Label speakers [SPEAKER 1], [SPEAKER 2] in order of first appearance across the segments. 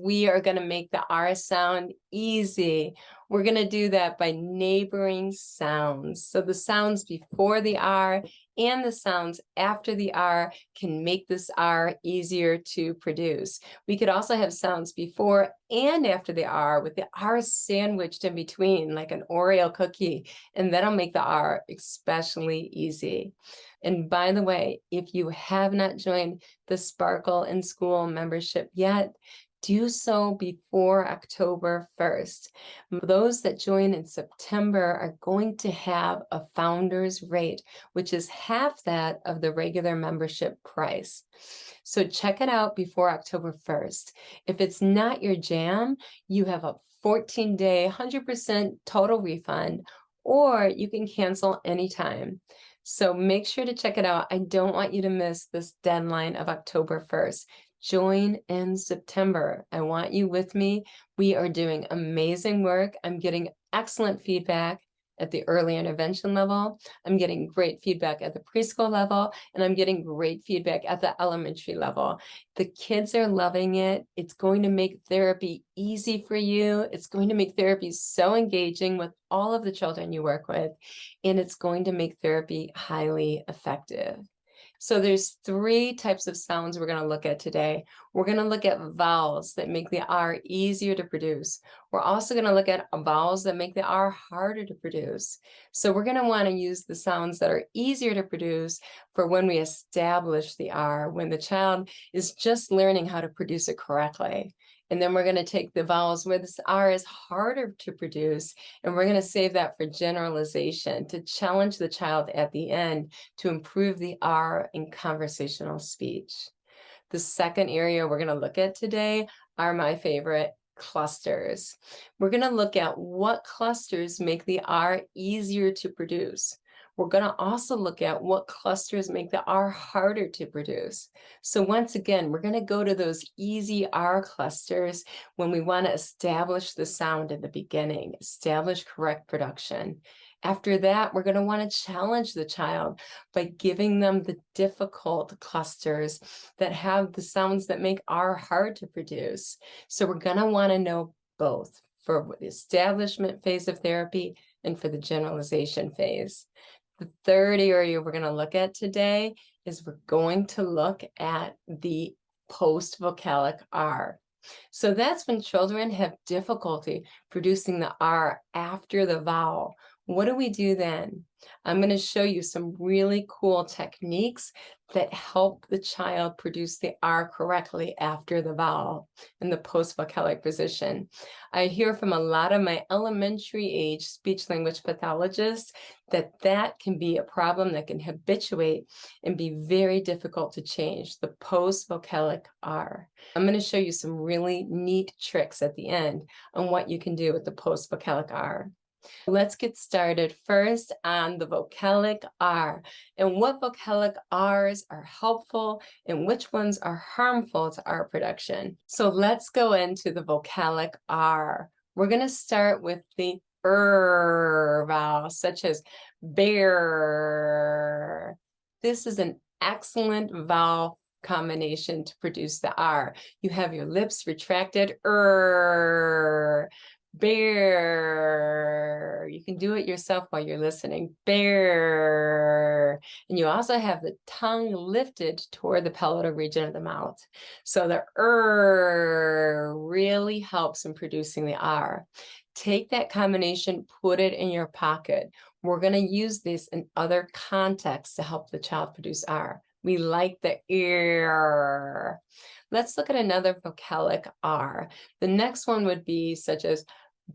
[SPEAKER 1] we are going to make the R sound easy. We're going to do that by neighboring sounds. So the sounds before the R and the sounds after the R can make this R easier to produce. We could also have sounds before and after the R with the R sandwiched in between like an Oreo cookie, and that'll make the R especially easy. And by the way, if you have not joined the Sparkle in School membership yet, do so before October 1st. Those that join in September are going to have a founder's rate, which is half that of the regular membership price. So check it out before October 1st. If it's not your jam, you have a 14-day, 100% total refund, or you can cancel anytime. So make sure to check it out. I don't want you to miss this deadline of October 1st. Join in September. I want you with me. We are doing amazing work. I'm getting excellent feedback at the early intervention level. I'm getting great feedback at the preschool level, and I'm getting great feedback at the elementary level. The kids are loving it. It's going to make therapy easy for you. It's going to make therapy so engaging with all of the children you work with, and it's going to make therapy highly effective. So there's 3 types of sounds we're going to look at today. We're going to look at vowels that make the R easier to produce. We're also going to look at vowels that make the R harder to produce. So we're going to want to use the sounds that are easier to produce for when we establish the R, when the child is just learning how to produce it correctly. And then we're going to take the vowels where this R is harder to produce, and we're going to save that for generalization to challenge the child at the end to improve the R in conversational speech. The second area we're going to look at today are my favorite, clusters. We're going to look at what clusters make the R easier to produce. We're going to also look at what clusters make the R harder to produce. So once again, we're going to go to those easy R clusters when we want to establish the sound in the beginning, establish correct production. After that, we're going to want to challenge the child by giving them the difficult clusters that have the sounds that make R hard to produce. So we're going to want to know both for the establishment phase of therapy and for the generalization phase. The third area we're going to look at today is we're going to look at the postvocalic R. So that's when children have difficulty producing the R after the vowel. What do we do then? I'm going to show you some really cool techniques that help the child produce the R correctly after the vowel in the postvocalic position. I hear from a lot of my elementary age speech language pathologists that that can be a problem that can habituate and be very difficult to change, the postvocalic R. I'm going to show you some really neat tricks at the end on what you can do with the postvocalic R. Let's get started first on the vocalic R and what vocalic R's are helpful and which ones are harmful to R production. So let's go into the vocalic R. We're going to start with the vowel, such as bear. This is an excellent vowel combination to produce the R. You have your lips retracted, bear. You can do it yourself while you're listening. Bear. And you also have the tongue lifted toward the palatal region of the mouth. So the really helps in producing the R. Take that combination, put it in your pocket. We're going to use this in other contexts to help the child produce R. We like the ear. Let's look at another vocalic R. The next one would be such as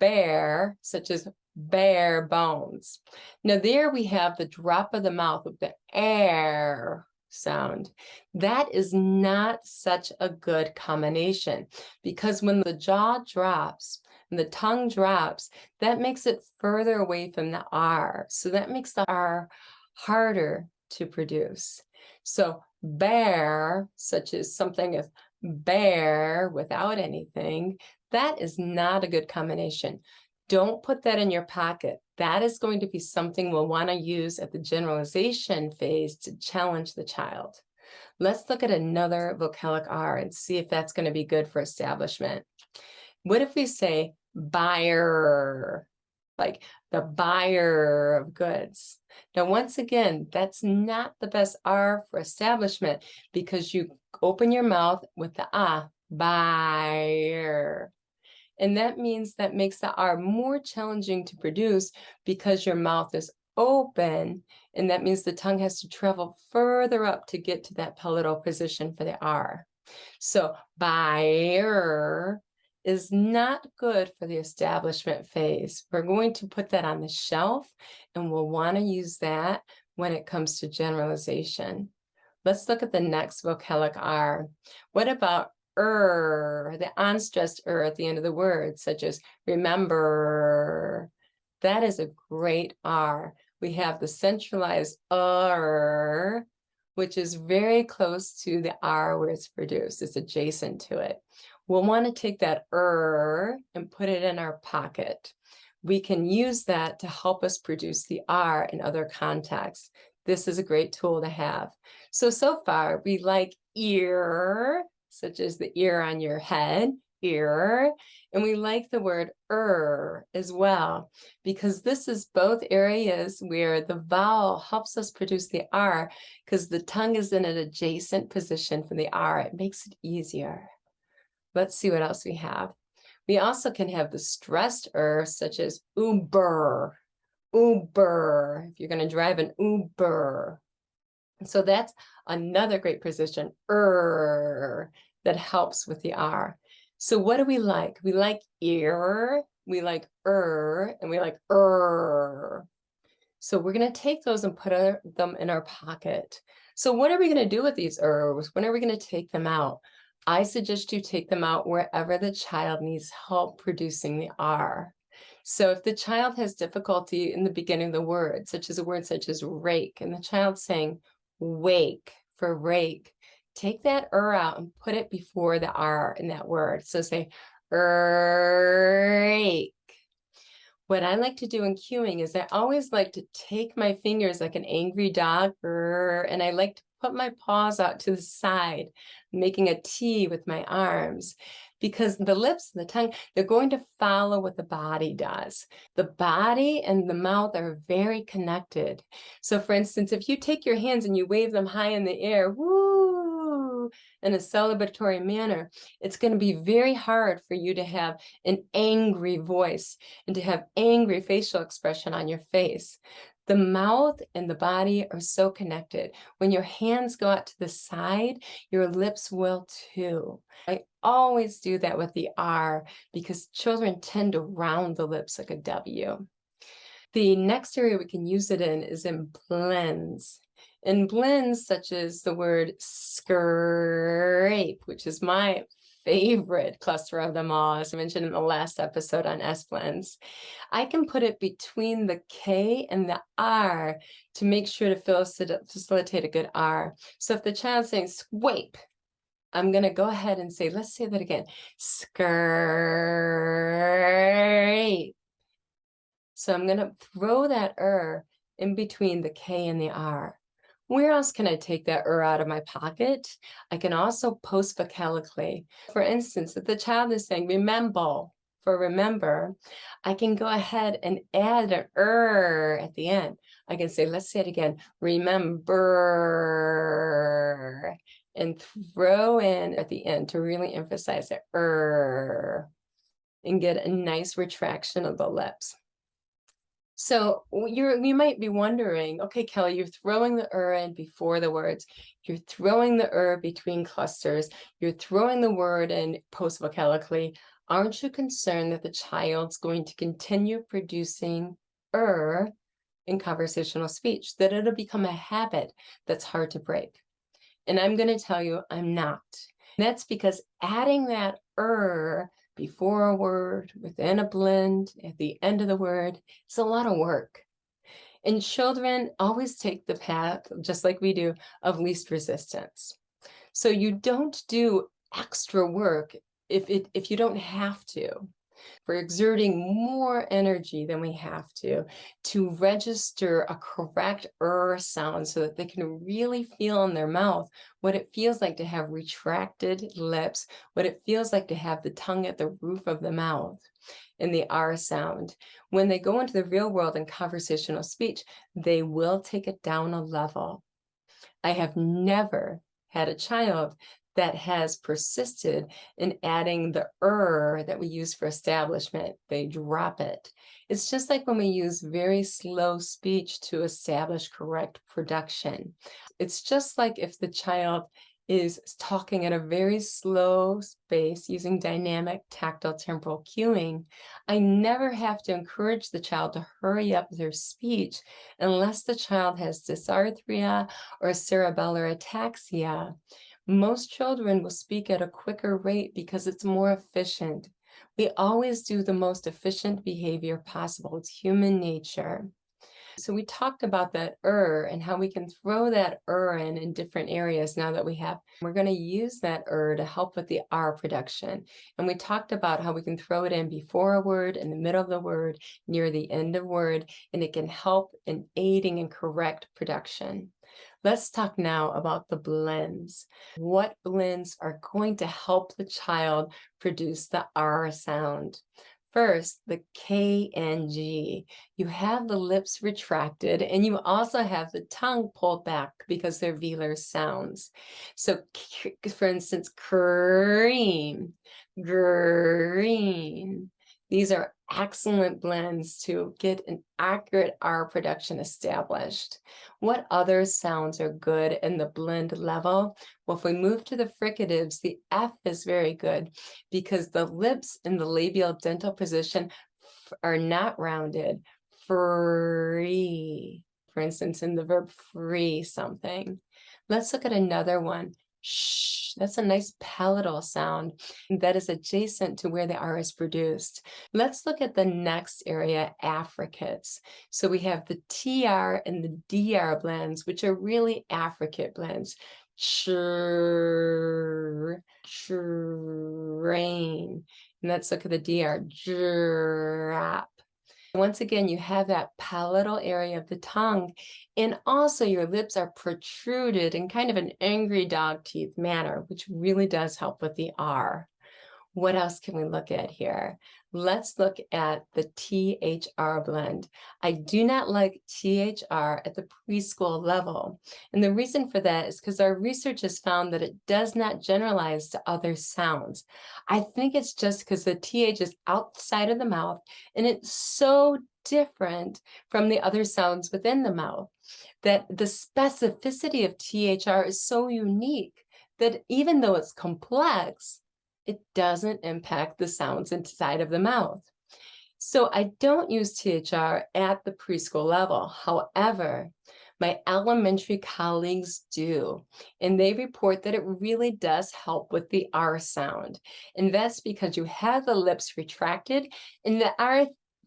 [SPEAKER 1] bare, such as bare bones. Now there we have the drop of the mouth with the air sound. That is not such a good combination because when the jaw drops and the tongue drops, that makes it further away from the R. So that makes the R harder to produce. So bare, such as something as bare without anything, that is not a good combination. Don't put that in your pocket. That is going to be something we'll want to use at the generalization phase to challenge the child. Let's look at another vocalic R and see if that's going to be good for establishment. What if we say buyer, like the buyer of goods? Now, once again, that's not the best R for establishment because you open your mouth with the ah, buyer. And that means that makes the R more challenging to produce because your mouth is open, and that means the tongue has to travel further up to get to that palatal position for the R. So buyer is not good for the establishment phase. We're going to put that on the shelf, and we'll want to use that when it comes to generalization. Let's look at the next vocalic R. What about the unstressed at the end of the word, such as remember? That is a great R. We have the centralized which is very close to the R where it's produced. It's adjacent to it. We'll want to take that and put it in our pocket. We can use that to help us produce the R in other contexts. This is a great tool to have. So far, we like ear, such as the ear on your head, ear, and we like the word as well, because this is both areas where the vowel helps us produce the R because the tongue is in an adjacent position for the R. It makes it easier. Let's see what else we have. We also can have the stressed such as Uber. If you're going to drive an Uber. So that's another great position, that helps with the R. So what do we like? We like ear, we like and we like So we're going to take those and put them in our pocket. So what are we going to do with these When are we going to take them out? I suggest you take them out wherever the child needs help producing the R. So if the child has difficulty in the beginning of the word, such as a word such as rake, and the child's saying wake for rake, take that out and put it before the R in that word. So say rake. What I like to do in cueing is I always like to take my fingers like an angry dog, and I like to put my paws out to the side, making a T with my arms, because the lips and the tongue, they're going to follow what the body does. The body and the mouth are very connected. So for instance, if you take your hands and you wave them high in the air, woo, in a celebratory manner, it's going to be very hard for you to have an angry voice and to have angry facial expression on your face. The mouth and the body are so connected. When your hands go out to the side, your lips will too. I always do that with the R because children tend to round the lips like a W. The next area we can use it in is in blends. In blends such as the word scrape, which is my favorite cluster of them all, as I mentioned in the last episode on S blends. I can put it between the K and the R to make sure to facilitate a good R. So if the child's saying swape, I'm going to go ahead and say, let's say that again, scrape. So I'm going to throw that in between the K and the R. Where else can I take that out of my pocket? I can also postvocalically. For instance, if the child is saying remember, for remember, I can go ahead and add an at the end. I can say, let's say it again, remember, and throw in at the end to really emphasize the and get a nice retraction of the lips. So you might be wondering, okay, Kelly, you're throwing the in before the words. You're throwing the between clusters. You're throwing the word in postvocalically. Aren't you concerned that the child's going to continue producing in conversational speech, that it'll become a habit that's hard to break? And I'm going to tell you, I'm not. That's because adding that before a word, within a blend, at the end of the word, it's a lot of work. And children always take the path, just like we do, of least resistance. So you don't do extra work if you don't have to. We're exerting more energy than we have to register a correct sound so that they can really feel in their mouth what it feels like to have retracted lips, what it feels like to have the tongue at the roof of the mouth in the R sound. When they go into the real world in conversational speech, they will take it down a level. I have never had a child that has persisted in adding the that we use for establishment. They drop it. It's just like when we use very slow speech to establish correct production. It's just like if the child is talking at a very slow pace using dynamic tactile temporal cueing, I never have to encourage the child to hurry up their speech unless the child has dysarthria or cerebellar ataxia. Most children will speak at a quicker rate because it's more efficient. We always do the most efficient behavior possible. It's human nature. So we talked about that and how we can throw that in different areas now that we have. We're going to use that to help with the R production. And we talked about how we can throw it in before a word, in the middle of the word, near the end of word, and it can help in aiding in correct production. Let's talk now about the blends. What blends are going to help the child produce the R sound? First, the K and G. You have the lips retracted and you also have the tongue pulled back because they're velar sounds. So, for instance, cream, green. These are excellent blends to get an accurate R production established. What other sounds are good in the blend level? Well, if we move to the fricatives, the F is very good because the lips in the labial dental position are not rounded. Free, for instance, in the verb free something. Let's look at another one. Shh, that's a nice palatal sound that is adjacent to where the R is produced. Let's look at the next area, affricates. So we have the TR and the DR blends, which are really affricate blends. Train. And let's look at the DR. Drop. Once again, you have that palatal area of the tongue, and also your lips are protruded in kind of an angry dog teeth manner, which really does help with the R. What else can we look at here? Let's look at the THR blend. I do not like THR at the preschool level. And the reason for that is because our research has found that it does not generalize to other sounds. I think it's just because the TH is outside of the mouth and it's so different from the other sounds within the mouth that the specificity of THR is so unique that even though it's complex, it doesn't impact the sounds inside of the mouth. So I don't use THR at the preschool level. However, my elementary colleagues do, and they report that it really does help with the R sound. And that's because you have the lips retracted, and the R,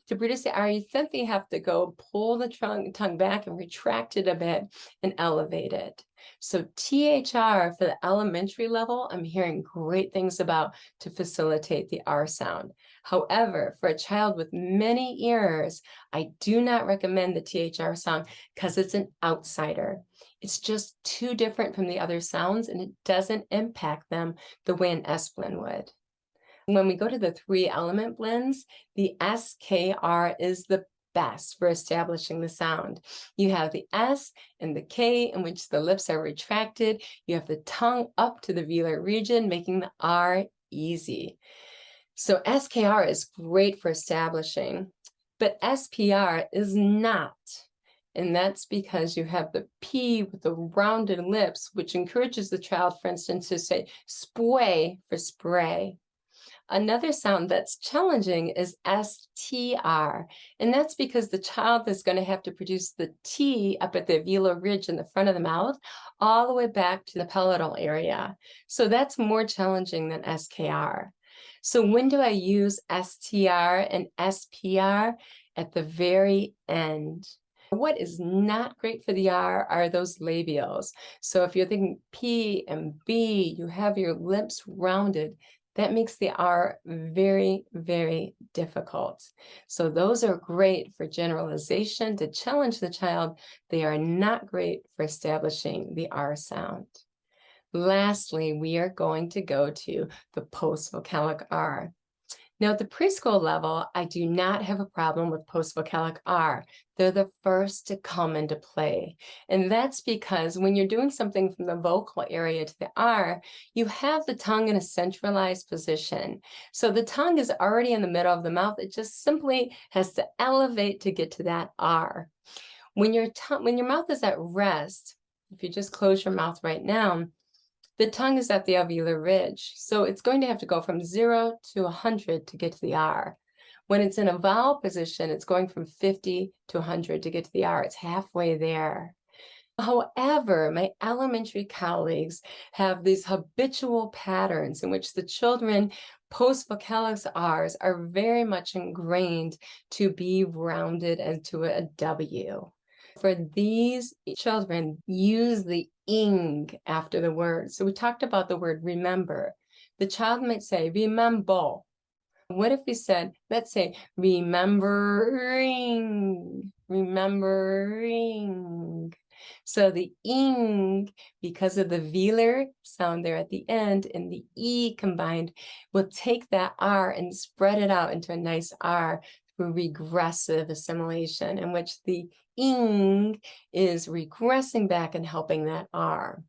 [SPEAKER 1] to produce the R, you simply have to go pull the tongue back and retract it a bit and elevate it. So THR for the elementary level, I'm hearing great things about to facilitate the R sound. However, for a child with many ears, I do not recommend the THR sound because it's an outsider. It's just too different from the other sounds and it doesn't impact them the way an S blend would. When we go to the 3-element blends, the SKR is the best for establishing the sound. You have the S and the K in which the lips are retracted. You have the tongue up to the velar region, making the R easy. So SKR is great for establishing, but SPR is not. And that's because you have the P with the rounded lips, which encourages the child, for instance, to say spray for spray. Another sound that's challenging is STR, and that's because the child is going to have to produce the T up at the velar ridge in the front of the mouth, all the way back to the palatal area. So that's more challenging than SKR. So when do I use STR and SPR? At the very end. What is not great for the R are those labials. So if you're thinking P and B, you have your lips rounded. That makes the R very, very difficult. So those are great for generalization to challenge the child. They are not great for establishing the R sound. Lastly, we are going to go to the postvocalic R. Now, at the preschool level, I do not have a problem with postvocalic R. They're the first to come into play. And that's because when you're doing something from the vocal area to the R, you have the tongue in a centralized position. So the tongue is already in the middle of the mouth. It just simply has to elevate to get to that R. When your mouth is at rest, if you just close your mouth right now, the tongue is at the alveolar ridge, so it's going to have to go from 0 to 100 to get to the R. When it's in a vowel position, it's going from 50 to 100 to get to the R. It's halfway there. However, my elementary colleagues have these habitual patterns in which the children postvocalic R's are very much ingrained to be rounded into a W. For these children, use the ing after the word. So we talked about the word remember. The child might say, remember. What if we said, let's say, remembering, remembering. So the ing, because of the velar sound there at the end and the E combined, will take that R and spread it out into a nice R through regressive assimilation, in which the ing is regressing back and helping that R.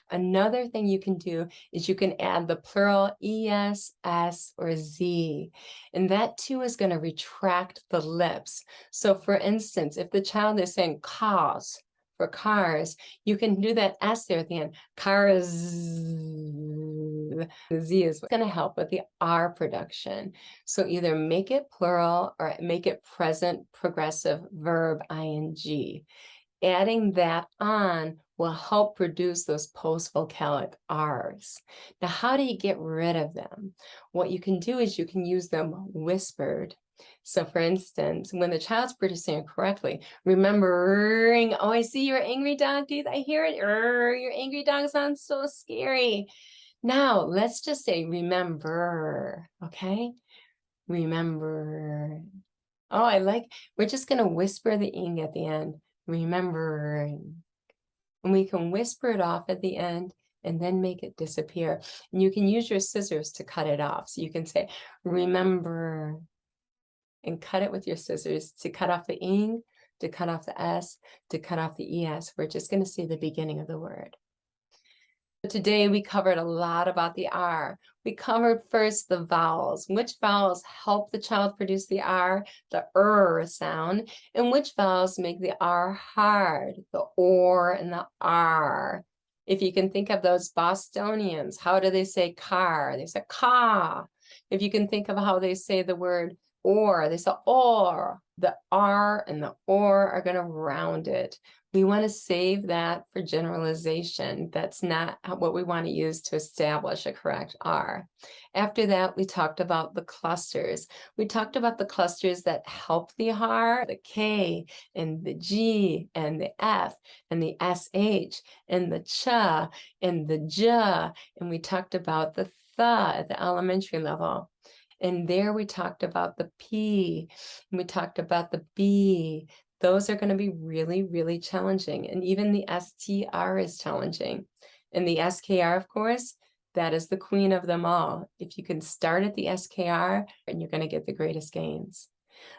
[SPEAKER 1] Another thing you can do is you can add the plural es, s, or z, and that too is going to retract the lips. So for instance, if the child is saying cars for cars, you can do that s there at the end, cars. The z is going to help with the R production. So either make it plural or make it present progressive verb ing. Adding that on will help produce those postvocalic R's. Now, how do you get rid of them? What you can do is you can use them whispered. So for instance, when the child's producing it correctly, remembering, oh, I see your angry dog teeth. I hear it. Your angry dog sounds so scary. Now, let's just say remember, okay? Remember. Oh, we're just going to whisper the ing at the end. Remembering. And we can whisper it off at the end and then make it disappear. And you can use your scissors to cut it off. So you can say, remember, and cut it with your scissors to cut off the ing, to cut off the s, to cut off the es. We're just going to say the beginning of the word. Today we covered a lot about the R. We covered first the vowels, which vowels help the child produce the R, the sound, and which vowels make the R hard, the or and the R. If you can think of those Bostonians, how do they say car? They say ka. If you can think of how they say the word or, they say or. The R and the or are going to round it. We want to save that for generalization. That's not what we want to use to establish a correct R. After that, we talked about the clusters. We talked about the clusters that help the R, the K and the G and the F and the SH and the ch and the j. And we talked about the th at the elementary level. And there we talked about the P, and we talked about the B. Those are going to be really, really challenging. And even the STR is challenging. And the SKR, of course, that is the queen of them all. If you can start at the SKR, and you're going to get the greatest gains.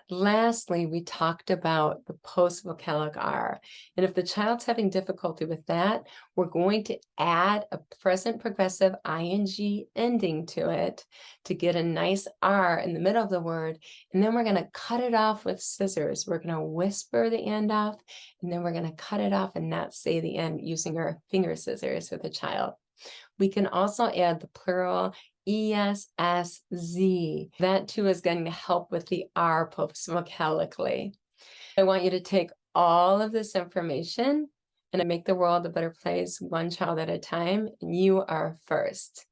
[SPEAKER 1] Lastly, we talked about the postvocalic R. And if the child's having difficulty with that, we're going to add a present progressive ing ending to it to get a nice R in the middle of the word. And then we're going to cut it off with scissors. We're going to whisper the end off, and then we're going to cut it off and not say the end using our finger scissors with the child. We can also add the plural ESSZ. That too is going to help with the R postvocalically. I want you to take all of this information and make the world a better place, one child at a time, and you are first.